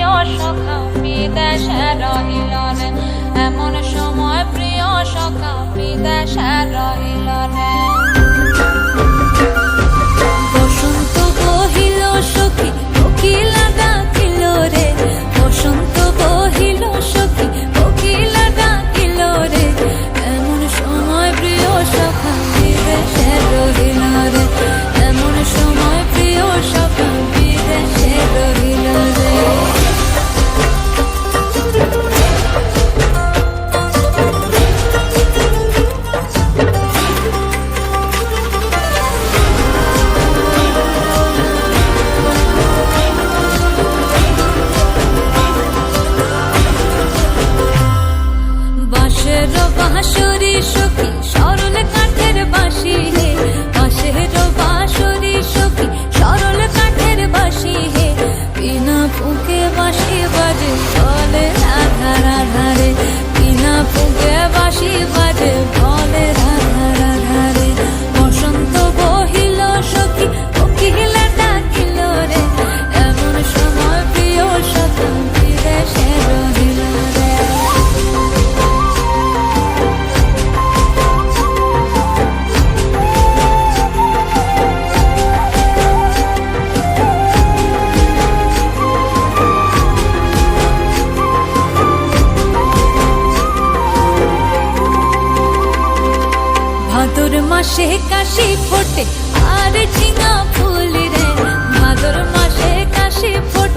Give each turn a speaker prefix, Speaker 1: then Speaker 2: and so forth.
Speaker 1: প্রিয় সখা বিদেশে রহিল রে, এমন সময় প্রিয় সখা বিদেশে রহিল রে। বসন্ত বহিল সখী কোকিলা ডাকিল রে, বসন্ত বহিল সখী কোকিলা ডাকিল রে, এমন সময় প্রিয় সখা বিদেশে রহিল রে, এমন সময় প্রিয় সখা বিদেশে রহিল রে। বাঁশের বাঁশরি সখী সরল কাঠের বাঁশি হে, বাঁশের বাঁশরি সখী সরল কাঠের বাঁশি হে, বিনা ফুঁকে বাঁশি বাজে বলে রাধা রাধা রে, বিনা ফুঁকে বাঁশি বাজে বলে রাধা রাধা রে। বসন্ত বহিল সখী কোকিলা ডাকিল রে, এমন সময় প্রিয় সখা বিদেশে রহিল রে। ভাদর মাসে কাশি ফোটে আর ঝিঙা ফুল রে, ভাদর মাসে কাশি ফোটে